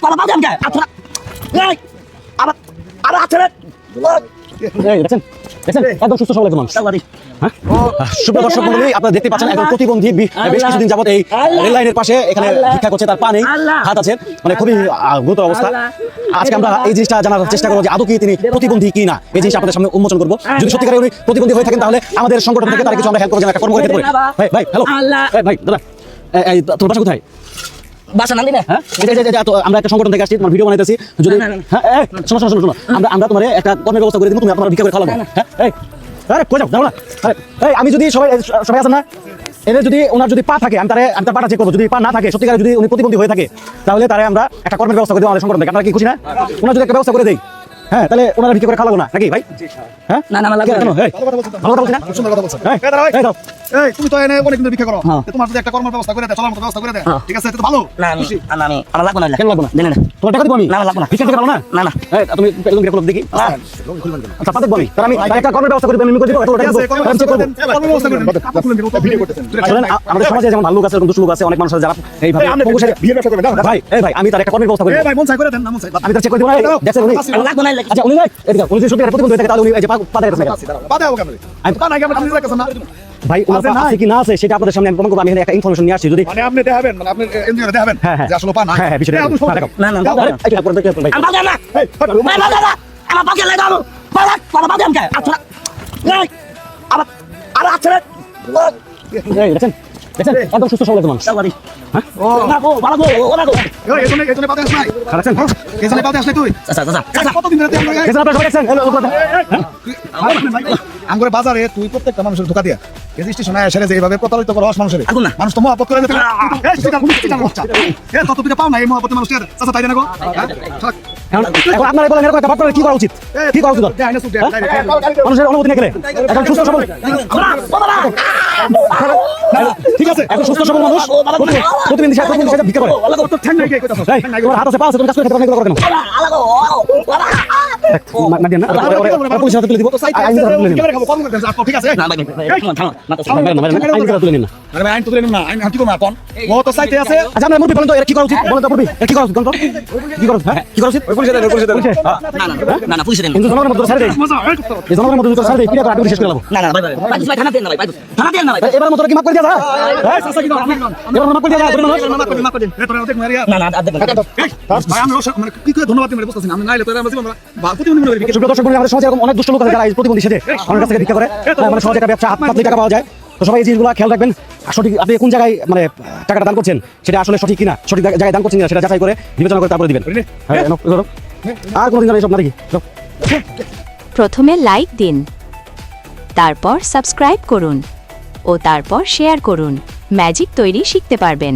বাবা বাবা আমাকে আচ্ছা এই আবার আবার আচ্ছা এই দেখেন একদম সুস্থ সবল একজন মানুষ। হ্যাঁ সুপ্রিয় দর্শক মণ্ডলী, আপনারা দেখতে পাচ্ছেন একজন প্রতিবন্ধী বেশ কিছুদিন যাবত এই রেল লাইনের পাশে এখানে ভিক্ষা করছে, তার পা নেই, হাত আছে, মানে খুবই গুরুতর অবস্থা। আজকে আমরা এই জিনিসটা জানার চেষ্টা করবো যে আদৌ কি তিনি প্রতিবন্ধী কি না, এই জিনিস আপনাদের সামনে উন্মোচন করবো। যদি সত্যিকারে উনি প্রতিবন্ধী হয়ে থাকেন তাহলে আমাদের সংগঠন থেকে তার কিছু আমরা হেল্প করবো, একটা কর্ম করে দিতে পারি। ভাই ভাই হ্যালো ভাই দাদা, এই তোর বাসা কোথায়? বাসা নান্দিনা। হ্যাঁ আমরা একটা সংগঠন থেকে আসছি, তোমার ভিডিও বানাইতেছি। যদি হ্যাঁ শোনো আমরা তোমার একটা কর্মের ব্যবস্থা করে দিব, তুমি আপনারা ভিক্ষা করে খাওয়াবো। হ্যাঁ এই আরে কই যাও যাও না। এই আমি যদি সবাই আছেন না, এদের যদি ওনার যদি পা থাকে আমি তার পাটা চেক করবো। যদি পা না থাকে, সত্যিকারে যদি উনি প্রতিবন্ধী হয়ে থাকে, তাহলে তারে আমরা একটা কর্মের ব্যবস্থা করে দেবো আমাদের সংগঠন থেকে। আপনারা কি খুশি না? ওনার যদি একটা ব্যবস্থা করে দেই, হ্যাঁ তাহলে ওনারা ভিক্ষা করে খাওয়াবো না নাকি ভাই? হ্যাঁ না না লাগবে কেন? ভালো কথা বলছি না? সুন্দর কথা বলছেন। এই দাও এই তুমি তো এনে অনেক দিন ভিক্ষা করো, তোমার যদি একটা কর্মের ব্যবস্থা করে দেয়, চলার মতো ব্যবস্থা করে দেয়, ঠিক আছে, এটা তো ভালো। না আমি আমার লাগবে না। কেন লাগবে না? দেন না তোমার টাকা দিব আমি? না লাগবে না। ভিক্ষা দিতে পারো না? না না এই তুমি একদম ভিক্ষা করো দেখি। আচ্ছা পাতে বমি তাহলে আমি একটা কর্মের ব্যবস্থা করে আমি করে দিব। ঠিক আছে, কর্মের ব্যবস্থা করে দেন। আপনি খুলে দিন, ভিডিও করতেছেন। আমাদের সমাজে যেমন ভালো লোক আছে, দুষ্ট লোক আছে, অনেক মানুষ আছে যারা এইভাবে বিয়ের ব্যবসা করবেন না ভাই আমি তার একটা কর্মের ব্যবস্থা করে এই ভাই মন চাই করে দেন না, মন চাই। আমি তার চেক করে দিব না। দেখছেন উনি লাগবে না। আচ্ছা উনি এদিকে উনি যদি সত্যি প্রতিবন্ধী হয়ে থাকে তাহলে উনি এই যে পাতে গেছে বাদে হবে কেন? তা নাই কেন আপনি দেখছেন না? ভাই ওনার পা আছে কি না আছে সেটা আপনাদের সামনে আমি প্রমাণ করব। আমি এখানে একটা ইনফরমেশন নিয়ে আসছি। যদি মানে আপনি দেখাবেন, মানে আপনি এনজিও দেখাবেন যে আসলে পা নাই। হ্যাঁ বিষয়টা দেখাও। না না এটা করে দেখেন ভাই। আমি বাজে না। ভাই বাজে না। আমার বাজে লাগে দাও। বাবা বাবা বাজে আমাকে আচ্ছা এই আবার আবার আচ্ছা এই দেখেন একদম সুস্থ সবল একজন মানুষ। হ্যাঁ ও না গো বাবা গো ওনা গো এই এজন্য পাতে আসলাই। খারাছেন এজন্য পাতে আসলাই তুই। আচ্ছা কতদিন ধরে তুই আমরা এজন্য আপনারা সবাই দেখছেন আমগরে বাজারে তুই প্রত্যেকটা মানুষের ধোকা দিয়া এই স্টেশনে এসে যে এইভাবে প্রতারিত করা মানুষের আগুন না। মানুষ তো মহব্বত করে দিতে এই সেটা কোন কিছু জানো বাচ্চা এ তত তুই পাও না এই মহব্বতের মানুষের চাচা তাই না গো এখন আপনারা বলেন এরকম একটা ভাব করে কি করা উচিত? কি করা উচিত? মানুষের অনুমতি নিয়ে গেলে এখন সুস্থ সবল ঠিক আছে, এখন সুস্থ সবল মানুষ প্রতিবন্ধী সাথে ভিক্ষা করে। তোর ঠ্যাং নাই কে কইতাছ এই তোমার হাত আছে পা আছে, তুমি কাজ করে খেতে পারো কেন? মাদিয়া না পুলিশের হাতে তুলে দিব। আইন তুলে নিন ক্যামেরা খাবো কম করে দেন আপনি ঠিক আছে না ভাই থামো না তো আইন তুলে নিন না। আরে আইন তো দিলেন না আইন কি করব আপন ও তো সাইতে আছে আচ্ছা আপনারা মুরব্বি বলেন তো এর কি করা উচিত? বলেন তো মুরব্বি এর কি করা উচিত? কি করা উচিত? হ্যাঁ কি করা উচিত? ওই পুলিশে দেন না পুলিশ দেন কিন্তু জনগণের মধ্যে ছেড়ে দেই, মজা এই জনগণের মধ্যে ছেড়ে দেই, পিড়া করে আটকে শেষ করে দেব। না ভাই ভাই থানা দেন না ভাই থানা দেন না ভাই এবার মতো কি মাফ করে দেয়া যায়? এই চাচা কি দাও এবার মাফ করে দেয়া যায়? মাফ করে এ তোরা দেখ মারিয়া না দেন ভাই আমি মানে কি করে ধন্যবাদ দিতে বলতেছেন আমি নাইলে তোরা আমরা জীবন প্রতিদিন মনে করি সুপ্রিয় দর্শক বন্ধু, আমাদের সমাজে এরকম অনেক দুষ্ট লোক আছে যারা এই প্রতিবন্ধী সেজে আমার কাছ থেকে ভিক্ষা করে, মানে সমাজে একটা ব্যবসা হাত পাতলে টাকা পাওয়া যায়। তো সবাই এই জিনিসগুলো খেয়াল রাখবেন। আর সঠিক আপনি কোন জায়গায় মানে টাকাটা দান করছেন সেটা আসলে সঠিক কিনা, সঠিক জায়গায় দান করছেন কিনা সেটা যাচাই করে বিবেচনা করে তারপরে দিবেন। হ্যাঁ আর কোনোদিন জানাই সব নাকি প্রথমে লাইক দিন, তারপর সাবস্ক্রাইব করুন ও তারপর শেয়ার করুন। ম্যাজিক তৈরি শিখতে পারবেন।